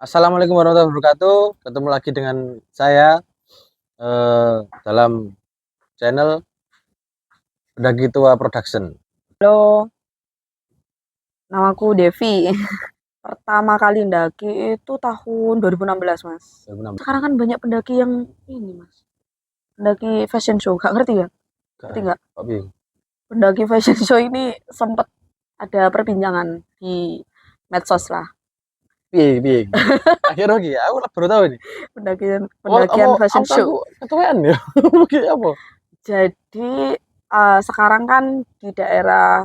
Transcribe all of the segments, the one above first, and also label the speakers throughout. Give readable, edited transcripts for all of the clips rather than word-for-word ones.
Speaker 1: Assalamualaikum warahmatullahi wabarakatuh. Ketemu lagi dengan saya dalam channel Pendaki Tua Production.
Speaker 2: Halo, namaku Devi. Pertama kali ndaki itu tahun 2016, Mas.
Speaker 1: 2016.
Speaker 2: Sekarang kan banyak pendaki yang ini, Mas. Pendaki fashion show, gak ngerti ya? Ngerti nggak?
Speaker 1: Kok bingung?
Speaker 2: Pendaki fashion show ini sempat ada perbincangan di medsos lah.
Speaker 1: Piye. Akhirnya lagi, aku baru tahu ini.
Speaker 2: Pendakian fashion show.
Speaker 1: Aku ketuaan ya. Mungkin apa?
Speaker 2: Jadi sekarang kan di daerah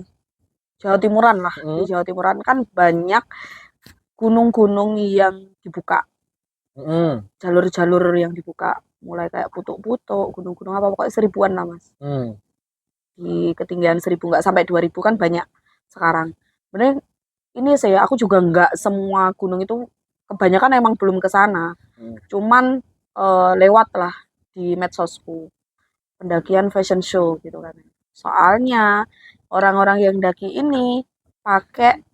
Speaker 2: Jawa Timuran lah. Di Jawa Timuran kan banyak gunung-gunung yang dibuka. Jalur-jalur yang dibuka. Mulai kayak Putuk-Putuk, gunung-gunung apa, pokoknya 1000-an lah, Mas. Di ketinggian 1000, nggak sampai 2000 kan banyak sekarang. Bener ini saya, aku juga nggak semua gunung itu, kebanyakan emang belum ke sana. Cuman lewat lah di medsosku. Pendakian fashion show gitu kan. Soalnya orang-orang yang daki ini pakai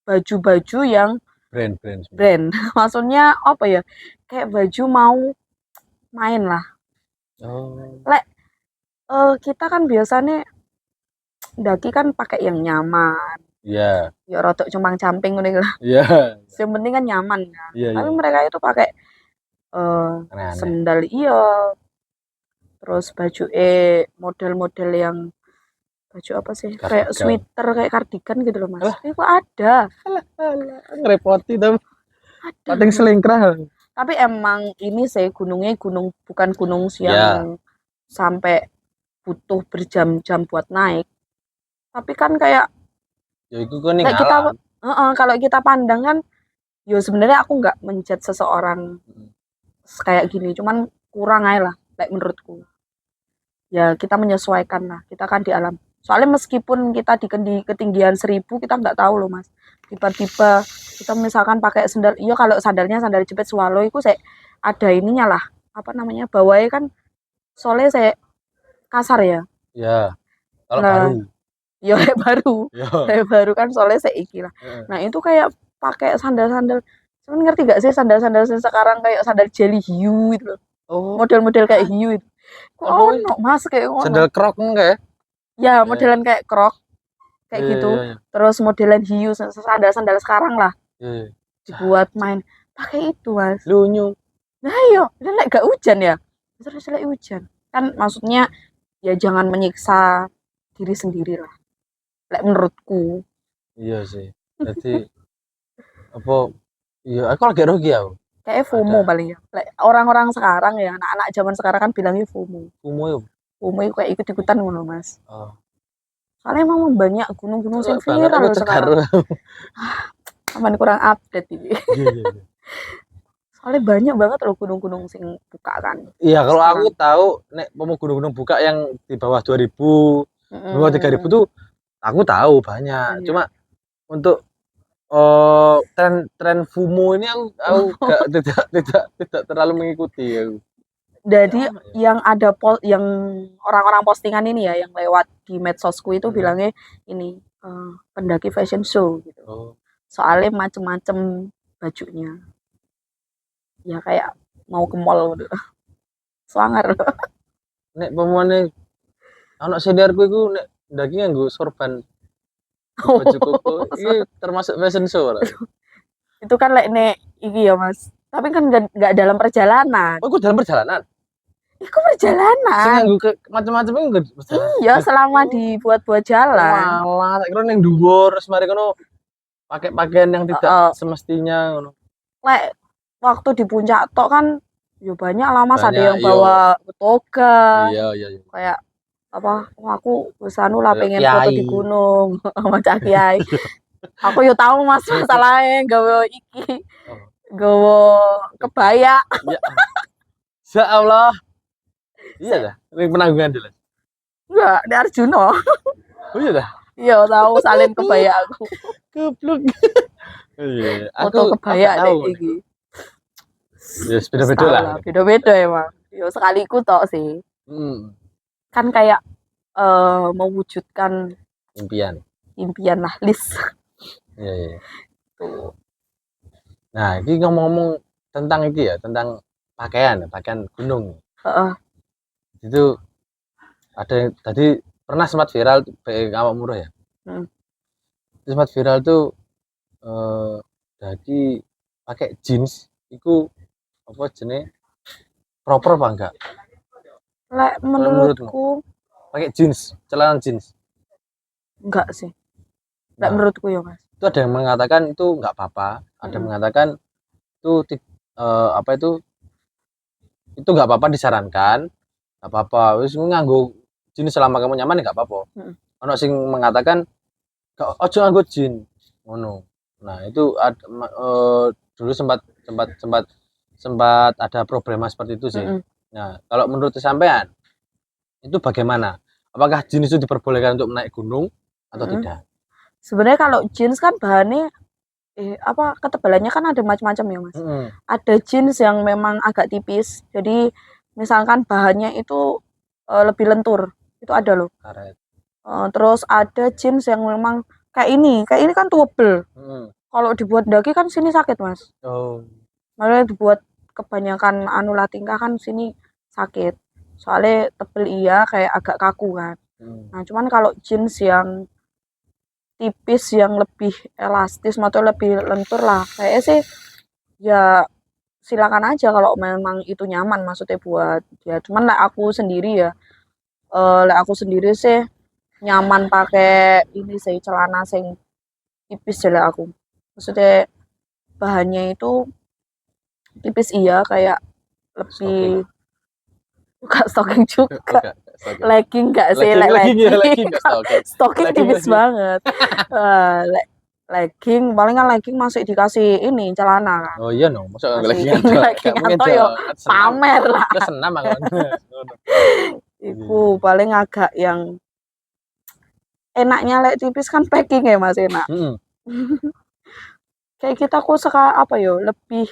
Speaker 2: baju-baju yang brand. Maksudnya apa ya? Kayak baju mau main lah. Lek kita kan biasanya daki kan pakai yang nyaman.
Speaker 1: Iya.
Speaker 2: Ya rotok cumang camping ngono lah.
Speaker 1: Iya.
Speaker 2: Yang penting kan nyaman kan.
Speaker 1: Iya.
Speaker 2: Tapi mereka itu pakai sendal iya. Terus baju model-model yang baju apa sih? Kayak sweater, kayak kardigan gitu loh, Mas. Ini kok ada.
Speaker 1: Ngerepoti dong.
Speaker 2: Ada.
Speaker 1: Pating selingkrah.
Speaker 2: Tapi emang ini sih gunungnya bukan gunung yang sampai butuh berjam-jam buat naik. Tapi kan kayak
Speaker 1: ya itu kan kita
Speaker 2: kalau kita pandang kan, yo sebenarnya aku nggak menjat seseorang kayak gini, cuman kurang aja lah, kayak menurutku. Ya kita menyesuaikan lah, kita kan di alam. Soalnya meskipun kita di ketinggian 1000, kita nggak tahu loh, Mas. Tiba-tiba kita misalkan pakai sandal, iya kalau sandalnya sandal jepit swallow itu saya ada ininya lah, apa namanya, bawahnya kan soalnya saya kasar ya.
Speaker 1: Ya. Kalau baru.
Speaker 2: Ya kayak baru kan soalnya saya iki lah. Nah itu kayak pakai sandal-sandal, cuman ngerti gak sih sandal-sandal sekarang kayak sandal jelly hiu itu loh. Model-model kayak hiu itu. Kok ono Mas kayak ono.
Speaker 1: Sandal krok enggak ya?
Speaker 2: Ya modelan kayak krok kayak gitu. Terus modelan hiu, sandal-sandal sekarang lah. Dibuat main pakai itu, Mas.
Speaker 1: Lunyu.
Speaker 2: Nah iya, dan gak hujan ya. Terus hujan. Kan maksudnya ya jangan menyiksa diri sendiri lah. Lek menurutku.
Speaker 1: Iya sih. Jadi apa? Iya, aku lagi rugi ya.
Speaker 2: Kayak FOMO paling ya. Lek orang-orang sekarang ya, anak-anak zaman sekarang kan bilangnya FOMO. FOMO itu kayak ikut-ikutan ngono, Mas. Soalnya emang banyak gunung-gunung yang viral sekarang. Aman kurang update ini. Soalnya banyak banget loh gunung-gunung sing buka kan.
Speaker 1: Iya, kalau aku tahu nek mau gunung-gunung buka yang di bawah 2000, bawah 3000 tuh aku tahu banyak. Cuma untuk tren FOMO ini aku tidak terlalu mengikuti ya.
Speaker 2: Jadi yang ada yang orang-orang postingan ini ya, yang lewat di medsosku itu bilangnya ini pendaki fashion show gitu. Soalnya macem-macem bajunya. Ya kayak mau ke mall gitu. Swanger.
Speaker 1: Nek pemane anak seniorku iku nek ndaki nganggo sorban. Baju koko ini termasuk fashion show lah.
Speaker 2: Itu kan nek iki ya, Mas. Tapi kan enggak dalam perjalanan.
Speaker 1: Oh, dalam perjalanan.
Speaker 2: Iku perjalanan.
Speaker 1: Sing nganggo macam-macam iku perjalanan.
Speaker 2: Iya, selama dibuat-buat jalan.
Speaker 1: Malah, tak kira ning dhuwur terus mari kono pakai pakaian yang tidak semestinya ngono.
Speaker 2: Lek waktu di puncak tok kan ya banyak lah, Mas, ada yang bawa toga. Iya. Kayak apa? Aku wis anu lah pengen foto di gunung sama Cak Kiai. Aku yo tahu, Mas, masalahnya gawe iki. Gawe kebaya.
Speaker 1: Ya Allah. Iya dah, ini penanggungan dulu.
Speaker 2: Enggak, di Arjuno.
Speaker 1: Oh iya dah.
Speaker 2: Iya, tahu salin kebaya aku.
Speaker 1: Goblok. Iya,
Speaker 2: aku kebaya deh iki.
Speaker 1: Ya, beda-beda lah.
Speaker 2: Beda-beda emang. Yo sekaliku tok sih. Kan kayak mewujudkan impian lah, list.
Speaker 1: Iya.
Speaker 2: Tuh.
Speaker 1: Nah, ini ngomong-ngomong tentang iki ya, tentang pakaian gunung.
Speaker 2: Heeh.
Speaker 1: Itu ada yang tadi pernah sempat viral kayak awak murah ya.
Speaker 2: Hmm.
Speaker 1: Sempat viral tuh jadi pakai jeans itu apa jenis proper apa enggak?
Speaker 2: Lek
Speaker 1: Kalau menurutmu
Speaker 2: menurutku
Speaker 1: pakai jeans, celana jeans.
Speaker 2: enggak sih. Lek
Speaker 1: Nah,
Speaker 2: menurutku ya Mas.
Speaker 1: itu ada yang mengatakan itu enggak apa-apa, ada yang mengatakan itu apa itu enggak apa-apa disarankan, enggak apa-apa. Wis nganggo jeans selama kamu nyaman ya enggak apa-apa. Ono sing mengatakan ojo nganggo jeans ngono. Nah, itu dulu sempat ada problema seperti itu sih. Nah, kalau menurut sampean itu bagaimana? Apakah jeans itu diperbolehkan untuk naik gunung atau tidak?
Speaker 2: Sebenarnya kalau jeans kan bahannya apa ketebalannya kan ada macam-macam ya Mas. Ada jeans yang memang agak tipis. Jadi misalkan bahannya itu lebih lentur. Itu ada loh.
Speaker 1: Karet.
Speaker 2: Terus ada jeans yang memang kayak ini kan tebel. Kalau dibuat daki kan sini sakit Mas.
Speaker 1: Oh.
Speaker 2: Malah dibuat kebanyakan anu tingkah kan sini sakit. Soalnya tebel iya kayak agak kaku kan. Nah cuman kalau jeans yang tipis yang lebih elastis atau lebih lentur lah kayaknya sih ya silakan aja kalau memang itu nyaman maksudnya buat ya cuman lah aku sendiri ya lah aku sendiri sih nyaman pakai ini sih celana sing tipis lah aku maksudnya bahannya itu tipis iya kayak lebih bukan stocking juga legging enggak sih legging stocking tipis banget legging paling kan legging masih dikasih ini celana kan
Speaker 1: oh iya no masa legging
Speaker 2: atau yo pamer lah
Speaker 1: senam banget
Speaker 2: iku paling agak yang enaknya lek tipis kan packing ya Mas enak kayak kita kok apa yo lebih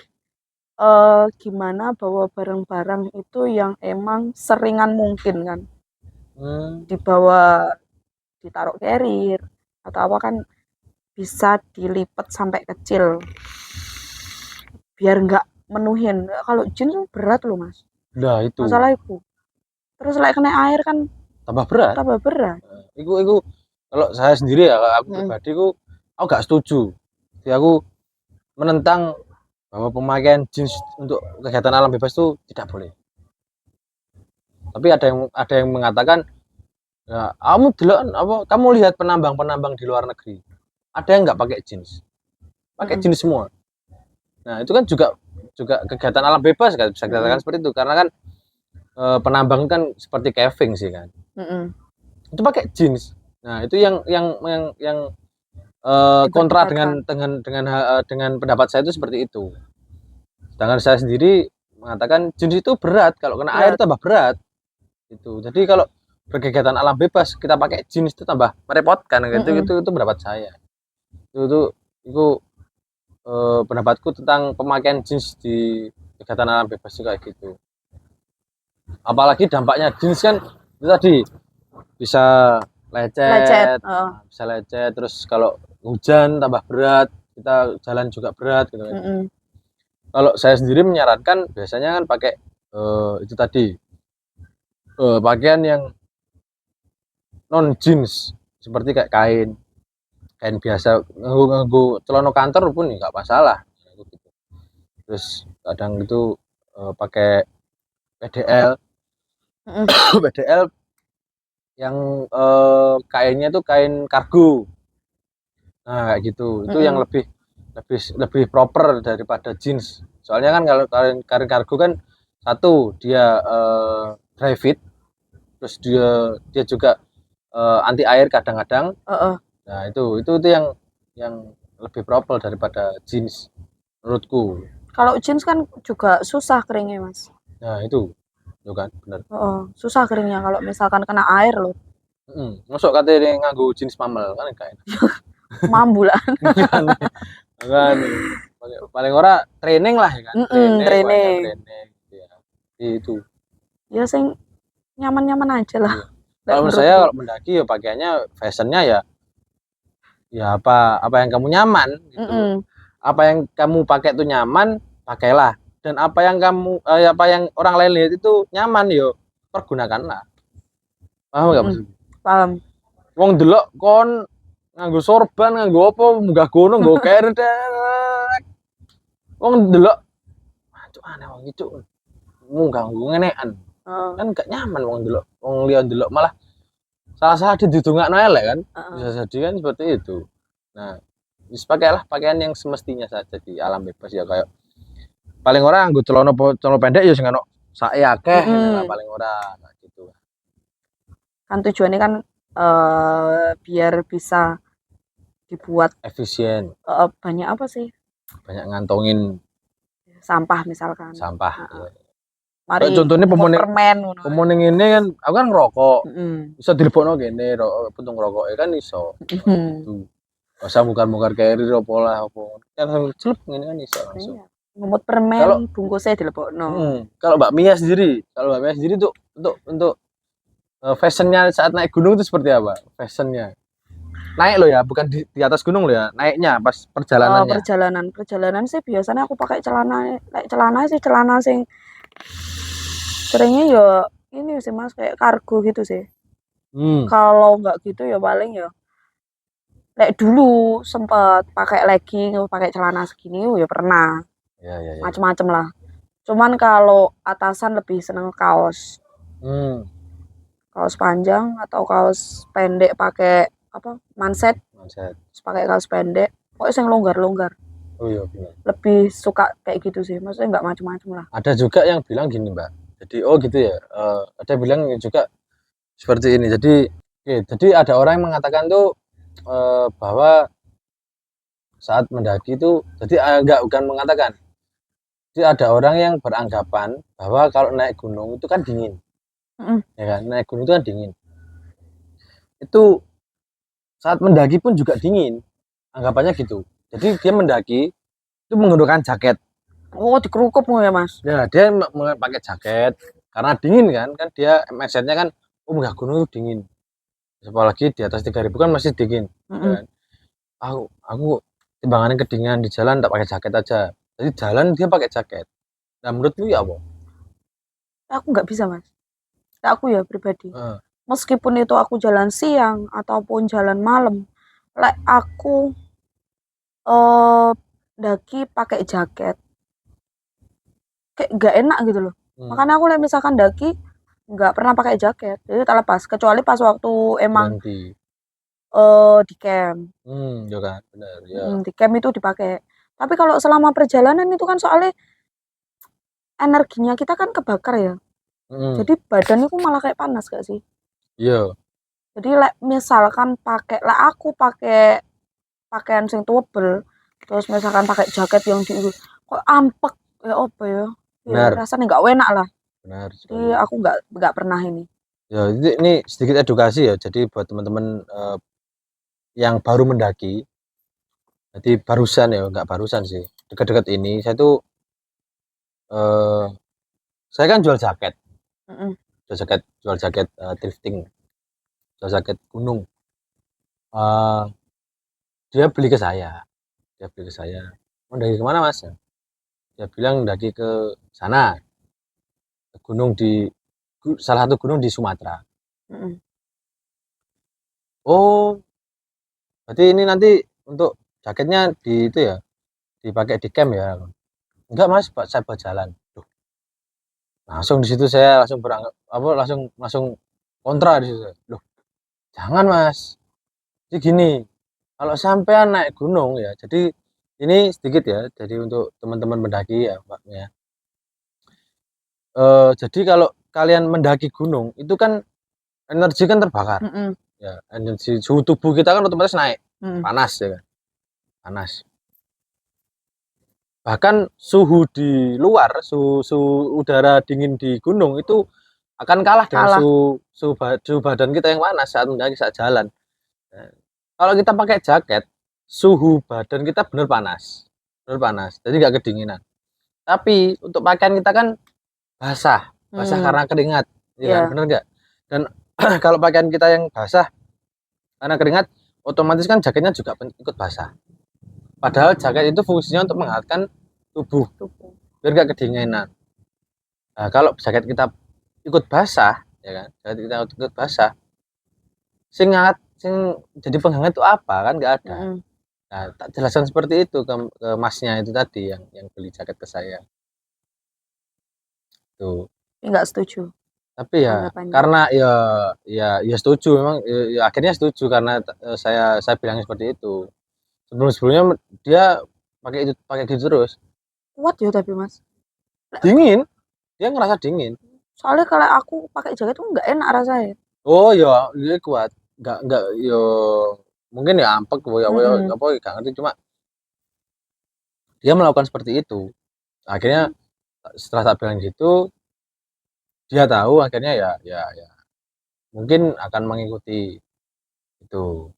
Speaker 2: gimana bawa barang-barang itu yang emang seringan mungkin kan dibawa ditaruh carrier atau apa kan bisa dilipat sampai kecil biar nggak menuhin kalau jeans berat loh Mas
Speaker 1: nah itu
Speaker 2: masalah itu terus kena air kan
Speaker 1: tambah berat iku kalau saya sendiri ya aku pribadi aku gak setuju jadi aku menentang bahwa pemakaian jeans untuk kegiatan alam bebas itu tidak boleh. Tapi ada yang mengatakan, ya, kamu lihat penambang-penambang di luar negeri, ada yang nggak pakai jeans, pakai jeans semua. Nah itu kan juga kegiatan alam bebas kan bisa dikatakan seperti itu karena kan penambang kan seperti caving sih kan, itu pakai jeans. Nah itu yang kontra dengan pendapat saya itu seperti itu. Sedangkan saya sendiri mengatakan jeans itu berat, kalau kena air tambah berat. Itu. Jadi kalau berkegiatan alam bebas kita pakai jeans itu tambah merepotkan gitu. Itu pendapat saya. Itu pendapatku tentang pemakaian jeans di kegiatan alam bebas juga gitu. Apalagi dampaknya jeans kan itu tadi bisa lecet. Bisa lecet terus kalau hujan tambah berat, kita jalan juga berat gitu kan. Kalau saya sendiri menyarankan biasanya kan pakai itu tadi pakaian yang non jeans seperti kayak kain biasa nganggo celana kantor pun nggak masalah terus kadang itu pakai PDL PDL yang kainnya tuh kain kargo nah kayak gitu itu yang lebih proper daripada jeans soalnya kan kalau kain kargo kan satu dia dry fit terus dia juga anti air kadang-kadang nah itu yang lebih proper daripada jeans menurutku
Speaker 2: kalau jeans kan juga susah keringnya Mas
Speaker 1: nah itu kan benar
Speaker 2: susah keringnya kalau misalkan kena air loh
Speaker 1: masuk katanya nganggo jeans mamel kan kayak
Speaker 2: mambulan
Speaker 1: kan paling ora training lah ya kan training ya itu
Speaker 2: ya sing nyaman-nyaman aja lah
Speaker 1: kalau menurut saya kalau mendaki ya pakaiannya fashionnya ya apa yang kamu nyaman gitu apa yang kamu pakai itu nyaman, pakailah. Dan apa yang apa yang orang lain lihat itu nyaman, yo pergunakanlah. Paham nggak maksudnya?
Speaker 2: Paham.
Speaker 1: Wong delok kon nganggo sorban, nganggo apa, munggah gunung, nggo carry. Wong delok, cuk aneh wong iki cuk. Munggah ngenekan. Kan gak nyaman wong delok. Wong liya delok malah salah-salah didudungakno elek kan. Bisa jadi kan seperti itu. Nah, wis pakailah pakaian yang semestinya saja di alam bebas ya, kayak paling ora nganggo celana pendek ya sing ono sake akeh paling ora gitu.
Speaker 2: Kan tujuannya kan biar bisa dibuat
Speaker 1: efisien.
Speaker 2: Banyak apa sih?
Speaker 1: Banyak ngantongin
Speaker 2: sampah misalkan.
Speaker 1: Sampah.
Speaker 2: Mari
Speaker 1: contohnya pemuning ini kan aku kan ngerokok. Bisa dilebokno kene puntung rokok kan iso. Itu. Masa mungkar-mungkar carrier apa lah apa. Kan celup ngene kan iso langsung.
Speaker 2: Ngemut permen bungkusnya dilebokno.
Speaker 1: Kalau Mbak Mia sendiri tuh untuk fashionnya saat naik gunung itu seperti apa? Fashionnya naik loh ya, bukan di atas gunung loh ya, naiknya pas perjalanannya.
Speaker 2: Perjalanan sih biasanya aku pakai celana sing seringnya ya ini sih Mas, kayak kargo gitu sih. Kalau nggak gitu ya paling ya dulu sempet pakai legging, pakai celana segini ya pernah.
Speaker 1: Ya.
Speaker 2: Macem-macem lah. Cuman kalau atasan lebih seneng kaos. Kaos panjang atau kaos pendek pakai apa? Manset. Terus pakai kaos pendek. Pokoknya yang longgar-longgar.
Speaker 1: Oh iya benar.
Speaker 2: Lebih suka kayak gitu sih. Maksudnya nggak macem-macem lah.
Speaker 1: Ada juga yang bilang gini Mbak. Jadi gitu ya. Ada bilang juga seperti ini. Jadi ada orang yang mengatakan tuh bahwa saat mendaki itu, jadi bukan mengatakan. Jadi ada orang yang beranggapan bahwa kalau naik gunung itu kan dingin. Ya kan, naik gunung itu kan dingin. Itu saat mendaki pun juga dingin. Anggapannya gitu. Jadi dia mendaki itu menggunakan jaket.
Speaker 2: Oh, dikerukup ya Mas?
Speaker 1: Ya, dia pakai jaket karena dingin kan dia mindsetnya kan, enggak gunung itu dingin. Apalagi di atas 3000 kan masih dingin. Ya kan? Aku timbangannya kedinginan di jalan tak pakai jaket aja. Jadi jalan dia pakai jaket. Nah menurutmu ya apa?
Speaker 2: Aku nggak bisa Mas. Aku ya pribadi. Meskipun itu aku jalan siang ataupun jalan malam, aku daki pakai jaket kayak nggak enak gitu loh. Makanya aku misalkan daki nggak pernah pakai jaket, jadi tak lepas kecuali pas waktu emang di camp.
Speaker 1: Ya kan, benar ya.
Speaker 2: Di camp itu dipakai. Tapi kalau selama perjalanan itu kan soalnya energinya kita kan kebakar ya. Jadi badan itu malah kayak panas gak sih?
Speaker 1: Iya.
Speaker 2: Jadi misalkan aku pakai pakaian sing tebel, terus misalkan pakai jaket yang kok ampek ya apa ya? Ya rasanya nggak enak lah.
Speaker 1: Benar.
Speaker 2: Jadi aku nggak pernah ini.
Speaker 1: Ya ini sedikit edukasi ya. Jadi buat teman-teman yang baru mendaki, jadi barusan ya, nggak barusan sih, dekat-dekat ini saya tuh saya kan jual jaket. Jual jaket drifting, jual jaket gunung. Dia beli ke saya. Mau daki kemana Mas? Dia bilang daki ke sana, gunung salah satu gunung di Sumatera. Oh, berarti ini nanti untuk jaketnya itu ya dipakai di camp ya? Enggak Mas, saya buat jalan. Langsung di situ saya langsung langsung kontra di situ. Loh, jangan Mas. Jadi gini, kalau sampean naik gunung ya, jadi ini sedikit ya, jadi untuk teman-teman mendaki ya Pak ya. Jadi kalau kalian mendaki gunung itu kan energi kan terbakar. Ya, energi suhu tubuh kita kan otomatis naik. Panas ya kan. Panas. Bahkan suhu di luar, suhu udara dingin di gunung itu akan kalah dengan suhu badan kita yang panas saat mendaki, saat jalan. Nah, kalau kita pakai jaket, suhu badan kita benar panas, jadi nggak kedinginan. Tapi untuk pakaian kita kan basah karena keringat, ya kan? Bener nggak? Dan kalau pakaian kita yang basah karena keringat, otomatis kan jaketnya juga ikut basah. Padahal jaket itu fungsinya untuk menghangatkan tubuh
Speaker 2: tubuh.
Speaker 1: biar gak kedinginan. Nah, kalau jaket kita ikut basah, ya kan? Jaket kita ikut basah, sing hangat, sing jadi penghangat itu apa kan? Nggak ada. Nah, tak jelaskan seperti itu ke masnya itu tadi yang beli jaket ke saya. Tuh.
Speaker 2: Nggak setuju
Speaker 1: Tapi ya
Speaker 2: anggapannya.
Speaker 1: karena ya setuju memang ya, akhirnya setuju karena saya bilang seperti itu. Sebelumnya dia pakai gitu terus.
Speaker 2: Kuat ya tapi Mas.
Speaker 1: Dingin, dia ngerasa dingin.
Speaker 2: Soalnya kalau aku pakai jaket tuh nggak enak rasanya.
Speaker 1: Oh ya, dia kuat. Nggak yo mungkin ya ampek ya apa gak ngerti cuma dia melakukan seperti itu. Akhirnya setelah saya bilang gitu, dia tahu akhirnya ya mungkin akan mengikuti itu.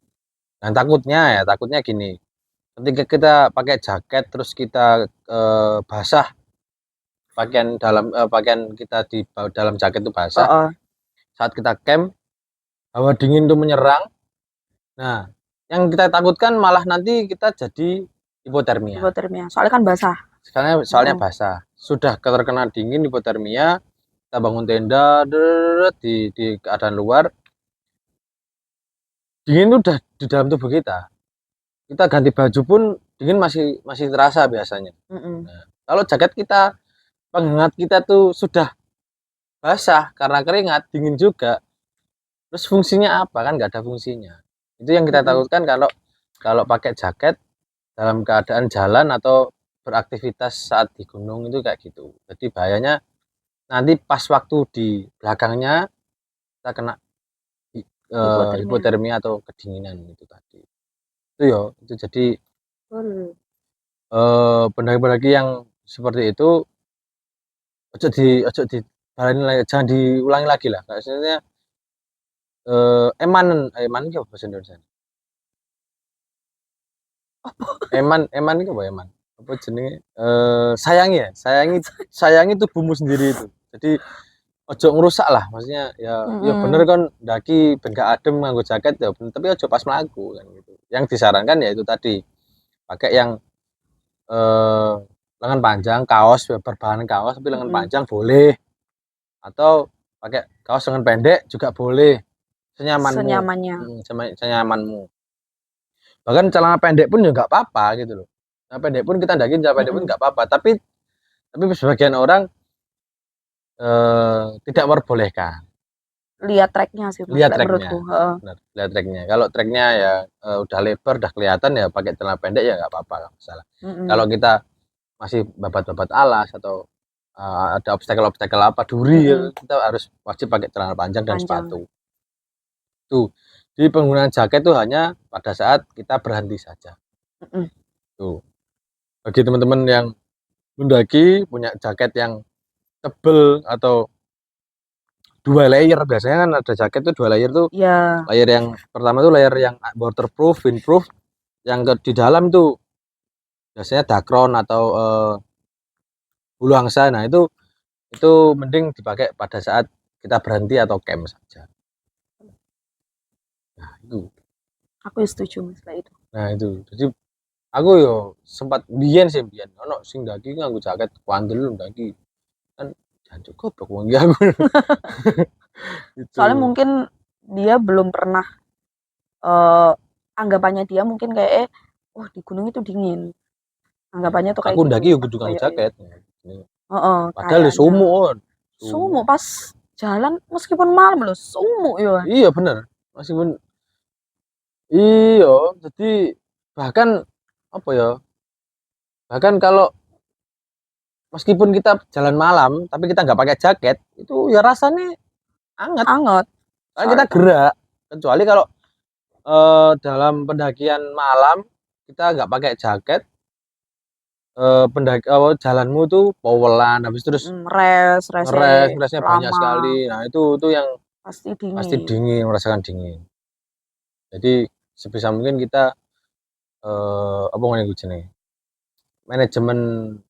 Speaker 1: Dan takutnya gini, ketika kita pakai jaket terus kita basah pakaian kita di dalam jaket itu basah, saat kita camp hawa dingin itu menyerang. Nah, yang kita takutkan malah nanti kita jadi hipotermia.
Speaker 2: Soalnya kan basah.
Speaker 1: Soalnya basah. Sudah terkena dingin hipotermia, kita bangun tenda di keadaan luar. Dingin itu udah di dalam tubuh kita. Kita ganti baju pun dingin masih terasa biasanya. Nah, kalau jaket kita penghangat kita tuh sudah basah karena keringat, dingin juga. Terus fungsinya apa kan? Nggak ada fungsinya. Itu yang kita takutkan kalau pakai jaket dalam keadaan jalan atau beraktivitas saat di gunung itu kayak gitu. Jadi bahayanya nanti pas waktu di belakangnya kita kena hipotermia atau kedinginan itu tadi. Itu ya, itu jadi pendaki-pendaki yang seperti itu ojo di jangan diulangi lagi lah. Maksudnya eman itu apa bahasa Indonesia? Eman itu apa eman? Apa jenenge? Sayangi tubuhmu sendiri itu. Jadi ojo ngerusak lah, maksudnya ya bener kan daki ben gak adem nganggo jaket ya bener, tapi ojo pas melaku kan gitu. Yang disarankan ya itu tadi, pakai yang lengan panjang, kaos berbahan kaos tapi lengan panjang boleh, atau pakai kaos lengan pendek juga boleh, senyamanmu. Bahkan celana pendek pun juga nggak apa-apa gitu loh. Celana pendek pun kita dakin celana pendek pun nggak apa-apa, tapi sebagian orang tidak memperbolehkan.
Speaker 2: Lihat treknya sih Mas,
Speaker 1: Lihat treknya.
Speaker 2: Benar,
Speaker 1: lihat treknya. Kalau treknya ya udah lebar, udah kelihatan ya pakai celana pendek ya nggak apa-apa, nggak masalah. Kalau kita masih babat-babat alas atau ada obstacle apa duri, kita harus wajib pakai celana panjang dan sepatu. Tuh. Jadi penggunaan jaket itu hanya pada saat kita berhenti saja. Tuh. Bagi teman-teman yang mendaki punya jaket yang tebel atau 2 layer, biasanya kan ada jaket tuh 2 layer tuh. Layer yang pertama tuh layer yang waterproof, windproof, yang di dalam tuh biasanya dakron atau bulu angsa. Nah, itu mending dipakai pada saat kita berhenti atau camp saja. Nah, itu.
Speaker 2: Aku setuju Mas kayak itu.
Speaker 1: Nah, itu. Jadi aku yo sempat biyen ono sing daki nganggo jaket kuandel daki. Kan jancuk goblok wong iki aku. Gitu.
Speaker 2: Soalnya mungkin dia belum pernah anggapannya dia mungkin kayak wah di gunung itu dingin. Anggapannya tuh kayak
Speaker 1: aku
Speaker 2: gitu.
Speaker 1: ndaki yo kudu nganggo jaket. Padahal ya
Speaker 2: sumuk pas jalan meskipun malam loh, sumuk ya.
Speaker 1: Iya bener. Meskipun iya, jadi bahkan apa ya? Bahkan kalau meskipun kita jalan malam tapi kita nggak pakai jaket, itu ya rasanya anget. Karena kita gerak. Kecuali kalau dalam pendakian malam kita nggak pakai jaket, jalanmu tuh powelan, habis terus resnya banyak sekali. Nah, itu yang pasti dingin, merasakan dingin. Jadi sebisa mungkin kita apa ngene jenenge? Manajemen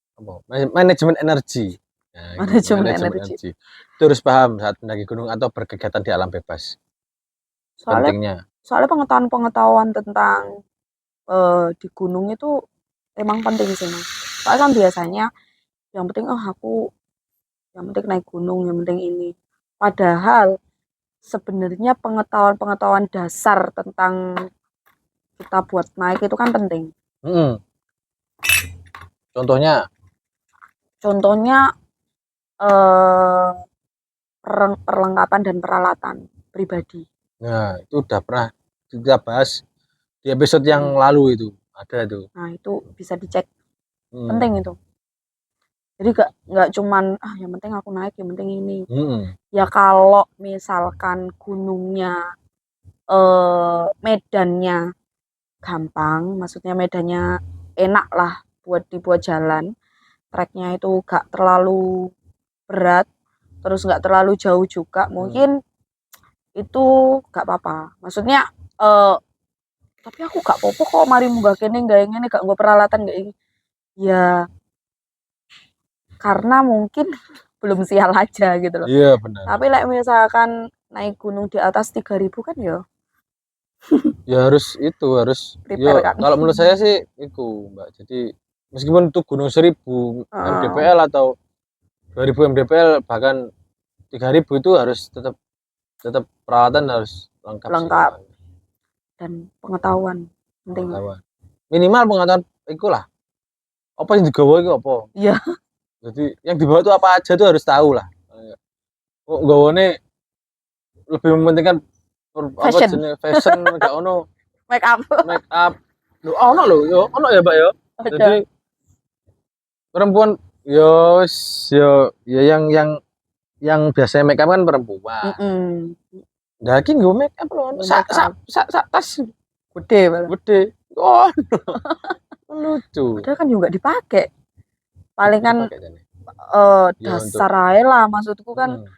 Speaker 1: energi. Nah, manajemen energi. Itu harus paham saat mendaki gunung atau berkegiatan di alam bebas.
Speaker 2: Soalnya pengetahuan tentang di gunung itu emang penting sih mas. Soalnya kan biasanya yang penting yang penting naik gunung, yang penting ini. Padahal sebenarnya pengetahuan dasar tentang kita buat naik itu kan penting.
Speaker 1: Contohnya
Speaker 2: eh, perlengkapan dan peralatan pribadi.
Speaker 1: nah itu udah pernah kita bahas di episode yang lalu itu ada tuh.
Speaker 2: Nah itu bisa dicek, penting itu. Jadi nggak cuman yang penting aku naik, yang penting ini. Ya kalau misalkan gunungnya medannya gampang, maksudnya medannya enak lah buat dibuat jalan, treknya itu gak terlalu berat, terus gak terlalu jauh juga, mungkin itu gak apa-apa. Maksudnya tapi aku gak apa-apa kok mari munggah kene gak ngene gak nggo peralatan gak ini. Ya karena mungkin belum sial aja gitu loh.
Speaker 1: Iya benar.
Speaker 2: Tapi misalkan naik gunung di atas 3.000 kan ya.
Speaker 1: Ya harus
Speaker 2: Prepare kan.
Speaker 1: Kalau menurut saya sih itu Mbak. Jadi meskipun itu gunung 1000 mdpl atau 2000 mdpl bahkan 3000 itu harus tetap peralatan harus lengkap. Sih,
Speaker 2: dan pengetahuan penting.
Speaker 1: Minimal pengetahuan itu lah. Apa yang digawa itu apa?
Speaker 2: Iya.
Speaker 1: Jadi yang dibawa itu apa aja tuh harus tahu lah. Kok gawane lebih mementingkan fashion gak ono
Speaker 2: make up.
Speaker 1: Ono ya Mbak ya. Jadi perempuan yo yang biasanya make up kan perempuan. Daging gue make up loh. Sak tas gede. Oh. Lucu.
Speaker 2: Padahal kan juga dipakai. Paling kan dasar aja lah maksudku kan.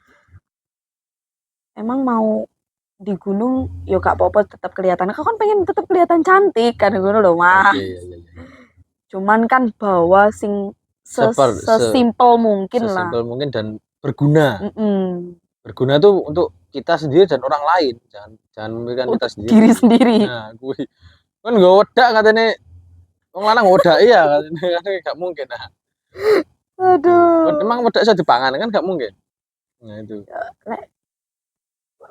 Speaker 2: Emang mau di gunung ya gak apa-apa tetap kelihatan. Kau kan pengen tetap kelihatan cantik kan gue loh mah. Iya. Cuman kan bawa sesimpel mungkin lah.
Speaker 1: Sesimpel mungkin dan berguna. Berguna tuh untuk kita sendiri dan orang lain. Jangan memberikan kita sendiri.
Speaker 2: Diri sendiri.
Speaker 1: Nah, gue kan gak wedak katanya. Wong lanang wedak iya katanya kan gak mungkin. Nah.
Speaker 2: Aduh.
Speaker 1: Emang wedak bisa dipangan kan gak mungkin. Nah itu.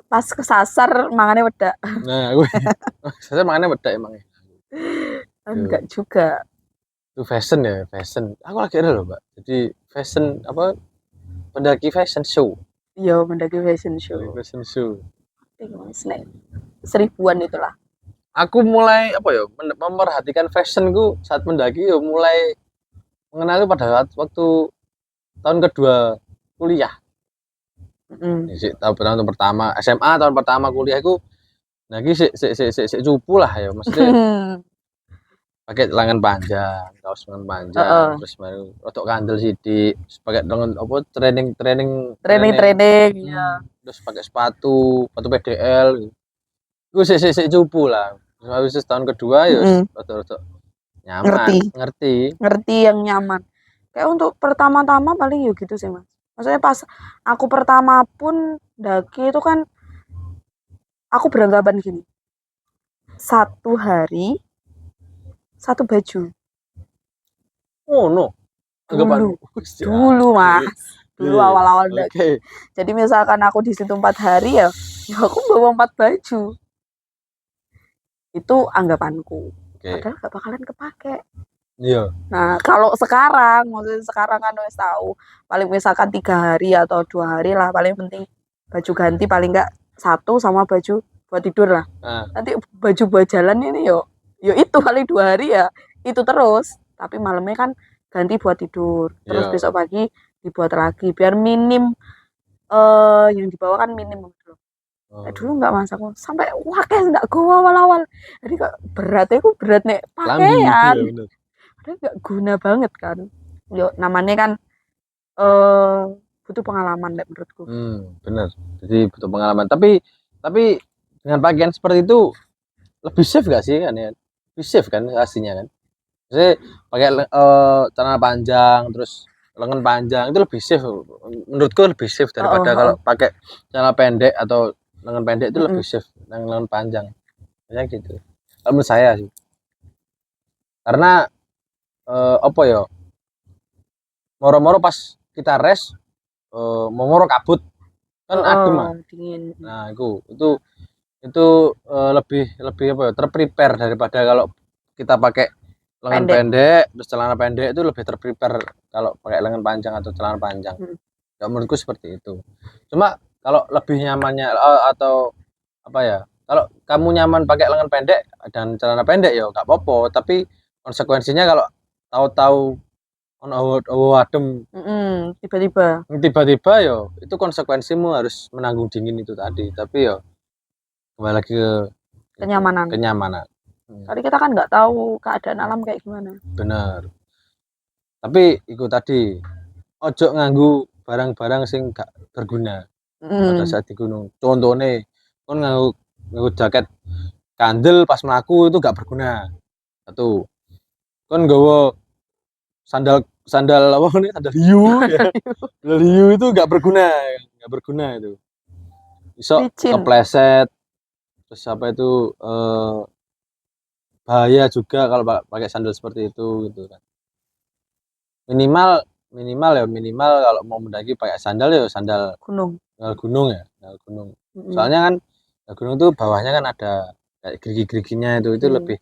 Speaker 2: Pas kesasar mangannya wedak.
Speaker 1: Nah, gue kesasar mangannya wedak emangnya.
Speaker 2: Enggak juga.
Speaker 1: Itu fashion. Aku lagi ada loh, Mbak. Jadi fashion apa? Mendaki fashion show.
Speaker 2: Iya, mendaki fashion show. Seribuan itulah.
Speaker 1: Aku mulai memperhatikan fashionku saat mendaki mulai mengenali pada waktu tahun kedua kuliah. Tahun pertama SMA, tahun pertama kuliahku lagi cupu lah ya maksudnya. Pakai lengan panjang, kaos lengan panjang, terus baru rotok kandel sidik, pakai dengan training
Speaker 2: ya.
Speaker 1: Terus pakai sepatu PDL. Gue cupu lah. Habis tahun kedua ya rotok nyaman,
Speaker 2: ngerti yang nyaman. Kayak untuk pertama-tama paling yuk gitu sih mas. Maksudnya pas aku pertama pun daki itu kan aku beranggapan gini, 1 hari 1 baju.
Speaker 1: Oh no.
Speaker 2: Dulu mas. Dulu awal-awal daki. Jadi misalkan aku di situ 4 hari ya aku bawa 4 baju. Itu anggapanku. Padahal gak bakalan kepake.
Speaker 1: Iya.
Speaker 2: Nah kalau sekarang, maksudnya sekarang kan wis tahu paling misalkan 3 hari atau 2 hari lah paling penting baju ganti paling enggak 1 sama baju buat tidur lah. Nanti baju buat jalan ini yo itu paling 2 hari ya itu terus. Tapi malamnya kan ganti buat tidur. Terus besok pagi dibuat lagi biar minim yang dibawa kan minim gitu. Dulu enggak mas aku sampai wakil enggak gua awal-awal. Jadi kok beratnya aku berat nih pakaian. Padahal enggak guna banget kan. Yo namanya kan butuh pengalaman menurutku.
Speaker 1: Benar. Jadi butuh pengalaman. Tapi dengan pakaian seperti itu lebih safe gak sih kan ya? Lebih safe kan aslinya kan? Jadi pakai celana panjang terus lengan panjang itu lebih safe. Menurutku lebih safe daripada kalau pakai celana pendek atau lengan pendek itu lebih safe yang lengan panjang. Ya gitu. Kalau menurut saya sih. Karena apa ya, moro-moro pas kita rest moro kabut kan adem ah.
Speaker 2: Dingin.
Speaker 1: Nah itu lebih lebih apa ya, terprepare daripada kalau kita pakai lengan pendek terus celana pendek, itu lebih terprepare kalau pakai lengan panjang atau celana panjang. Ya, menurutku seperti itu. Cuma kalau lebih nyamannya atau apa ya, kalau kamu nyaman pakai lengan pendek dan celana pendek ya nggak apa-apa, tapi konsekuensinya kalau tahu-tahu ono adem tiba-tiba yo itu konsekuensimu harus menanggung dingin itu tadi. Tapi yo kembali lagi ke kenyamanan.
Speaker 2: Tadi kita kan nggak tahu keadaan alam kayak gimana.
Speaker 1: Bener. Tapi itu tadi ojo nganggu barang-barang sing gak berguna pada saat di gunung. Contohnya kon nganggu jaket kandel pas melaku itu gak berguna. Satu. Kon nggawa sandal apa nih, sandal hiu ya. Sandal hiu itu gak berguna itu. Bisa kepleset. Terus apa itu bahaya juga kalau pakai sandal seperti itu gitu kan. Minimal kalau mau mendaki pakai sandal ya sandal gunung ya, sandal gunung. Soalnya kan gunung tuh bawahnya kan ada kayak gerigi-geriginya itu lebih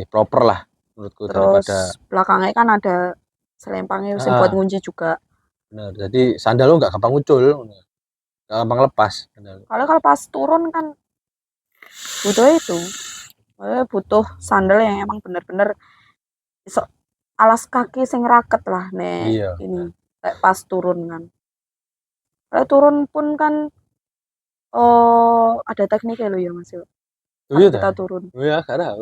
Speaker 1: proper lah menurutku. Terus daripada
Speaker 2: belakangnya kan ada selempangnya yang buat ngunci juga.
Speaker 1: Bener, jadi sandal lo nggak gampang muncul, nggak gampang lepas.
Speaker 2: Kalau pas turun kan butuh sandal yang emang bener-bener alas kaki sing raket lah nih. Iya. Ini pas turun kan. Kalau turun pun kan ada tekniknya lo ya Mas. Kalau kita turun.
Speaker 1: Iya, karena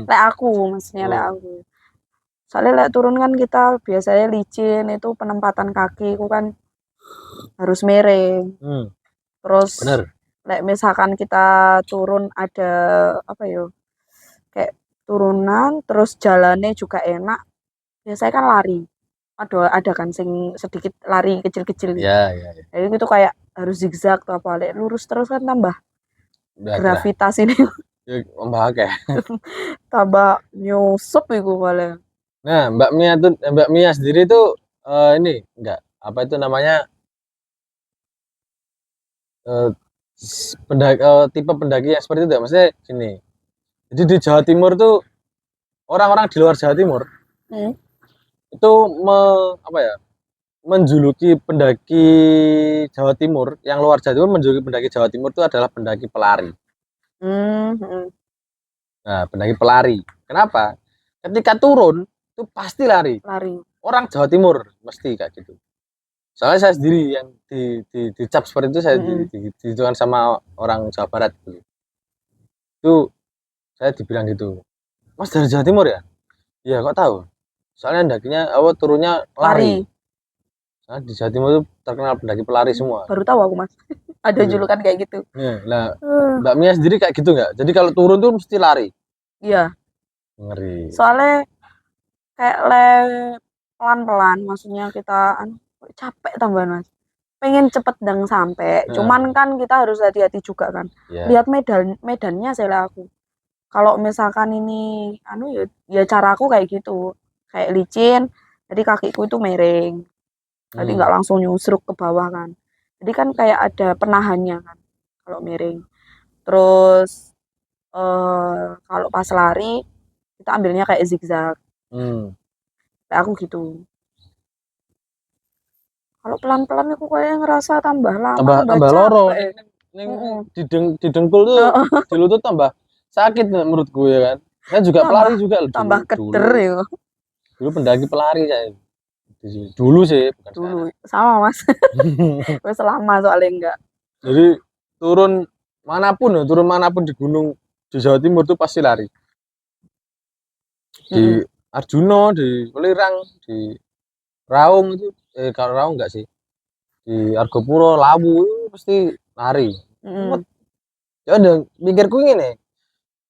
Speaker 2: maksudnya aku. Soalnya turun kan kita biasanya licin, itu penempatan kaki itu kan harus miring. Terus misalkan kita turun ada apa ya, kayak turunan terus jalannya juga enak, biasanya kan lari. Ada kan sing sedikit lari kecil-kecil.
Speaker 1: Iya.
Speaker 2: Jadi itu kayak harus zigzag atau apa, lurus terus kan tambah gravitasi ini. Tambah nyusup itu paling.
Speaker 1: Nah, Mbak Mia sendiri tuh ini enggak apa itu namanya tipe pendaki yang seperti itu enggak? Maksudnya gini. Jadi di Jawa Timur tuh orang-orang di luar Jawa Timur itu menjuluki pendaki Jawa Timur, yang luar Jawa Timur menjuluki pendaki Jawa Timur itu adalah pendaki pelari. Nah, pendaki pelari. Kenapa? Ketika turun itu pasti lari. Orang Jawa Timur mesti kayak gitu. Soalnya saya sendiri yang dicap seperti itu, saya ditujukan sama orang Jawa Barat gitu. Itu saya dibilang gitu. Mas dari Jawa Timur ya? Iya, kok tahu? Soalnya dakinya turunnya lari. Nah, di Jawa Timur itu terkenal pendaki pelari semua.
Speaker 2: Baru tahu aku Mas. Ada julukan kayak gitu.
Speaker 1: Nah, Mbak Mia sendiri kayak gitu nggak? Jadi kalau turun tuh mesti lari.
Speaker 2: Iya.
Speaker 1: Ngeri.
Speaker 2: Soalnya kayak pelan-pelan, maksudnya kita capek tambahan Mas. Pengen cepet dan sampai. Cuman kan kita harus hati-hati juga kan. Lihat medannya saya aku. Kalau misalkan ini ya cara aku kayak gitu. Kayak licin, jadi kakiku itu miring. Jadi nggak langsung nyusruk ke bawah kan. Jadi kan kayak ada penahannya kan kalau miring. Terus kalau pas lari kita ambilnya kayak zigzag. Kayak aku gitu. Kalau pelan-pelan aku kayak ngerasa tambah lama,
Speaker 1: tambah loro. Di dengkul tuh di lutut tambah sakit menurut gue ya kan. Saya juga pelari juga
Speaker 2: tambah keder ya.
Speaker 1: Dulu pendaki pelari saya. Dulu sih, bukan
Speaker 2: dulu sekarang. Sama Mas. Wes lama soalnya enggak.
Speaker 1: Jadi turun manapun di gunung di Jawa Timur tuh pasti lari. Di Arjuna, di Welirang, di Raung itu kalau Raung enggak sih. Di Argopuro, Lawu itu pasti lari. Ya udah mikirku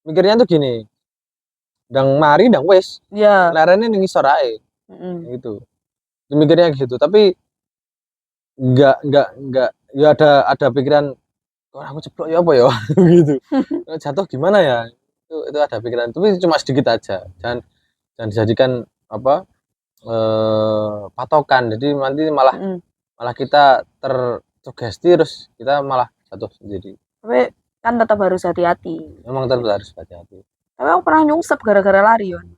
Speaker 1: mikirnya tuh gini, dang mari dang wes, larane ning isor ae, gitu. Mikirnya gitu, tapi enggak ya ada pikiran kok aku ceplok ya apa ya gitu. Jatuh gimana ya, itu ada pikiran, tapi cuma sedikit aja. dan dijadikan apa patokan. Jadi nanti malah kita tersugesti terus kita malah jatuh sendiri.
Speaker 2: Tapi kan tetap harus hati-hati.
Speaker 1: Memang tetap harus hati-hati.
Speaker 2: Tapi aku pernah nyungsep gara-gara lari Yon.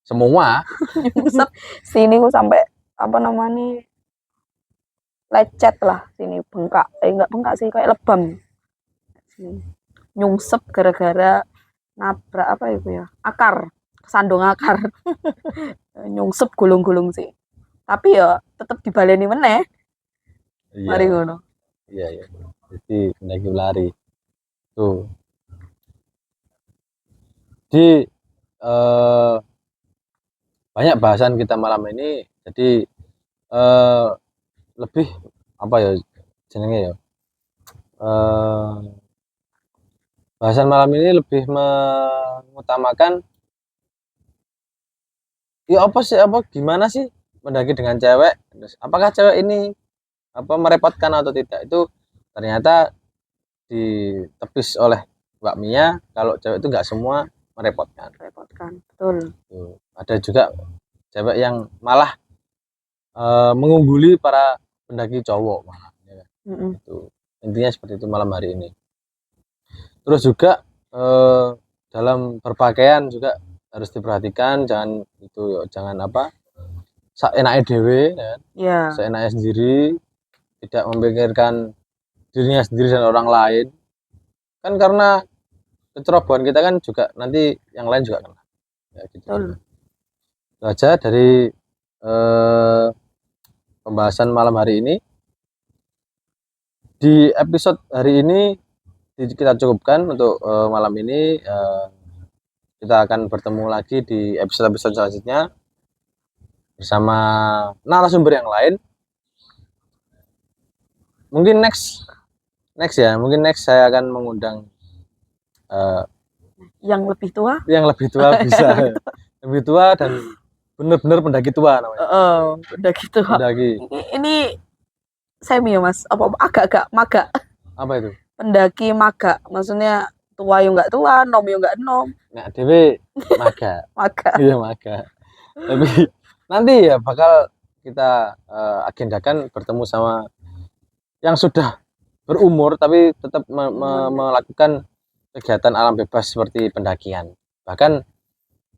Speaker 1: Semua
Speaker 2: Nyungsep sini aku sampai apa namanya lecet lah sini, bengkak. Enggak bengkak sih, kayak lebam sini. Nyungsep gara-gara nabrak apa itu ya, akar, kesandung akar. Nyungsep gulung-gulung sih, tapi ya tetep dibaleni meneh. Mari ngono.
Speaker 1: Iya. Jadi mendaki lari tuh. Di banyak bahasan kita malam ini, jadi lebih apa ya jenenge ya, bahasan malam ini lebih mengutamakan ya apa sih, apa gimana sih mendaki dengan cewek, apakah cewek ini apa merepotkan atau tidak. Itu ternyata ditepis oleh Mbak Mia kalau cewek itu nggak semua merepotkan,
Speaker 2: betul.
Speaker 1: tuh. Ada juga cewek yang malah mengungguli para pendaki cowok malah, ya. Itu intinya seperti itu malam hari ini. Terus juga dalam berpakaian juga harus diperhatikan, jangan apa seenaknya dewe ya. Seenaknya sendiri, tidak memikirkan dirinya sendiri dan orang lain kan, karena kecerobohan kita kan juga nanti yang lain juga kena ya, gitu. Itu aja dari pembahasan malam hari ini. Di episode hari ini kita cukupkan untuk malam ini. Kita akan bertemu lagi di episode-episode selanjutnya bersama narasumber yang lain. Mungkin next ya, mungkin next saya akan mengundang yang lebih tua bisa lebih tua dan benar-benar pendaki tua namanya.
Speaker 2: Pendaki tua. Ini semi ya Mas, apa agak-agak maga.
Speaker 1: Apa itu?
Speaker 2: Pendaki maga, maksudnya tua yo nggak tua, nom yo nggak nom.
Speaker 1: Nah, dewe maga. Iya maga. Tapi nanti ya bakal kita agendakan bertemu sama yang sudah berumur tapi tetap melakukan kegiatan alam bebas seperti pendakian. Bahkan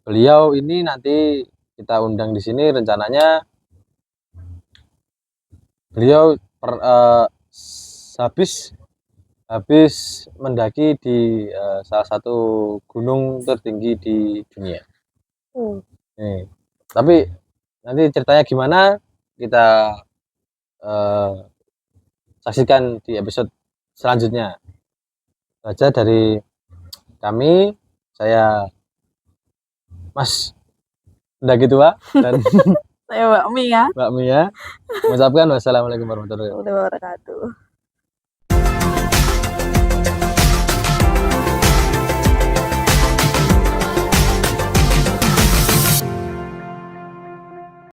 Speaker 1: beliau ini nanti kita undang di sini, rencananya beliau habis mendaki di salah satu gunung tertinggi di dunia. Nih, tapi nanti ceritanya gimana kita saksikan di episode selanjutnya. Saja dari kami, saya Mas pendaki tua dan
Speaker 2: saya Mbak Mia
Speaker 1: mengucapkan wassalamualaikum warahmatullahi wabarakatuh.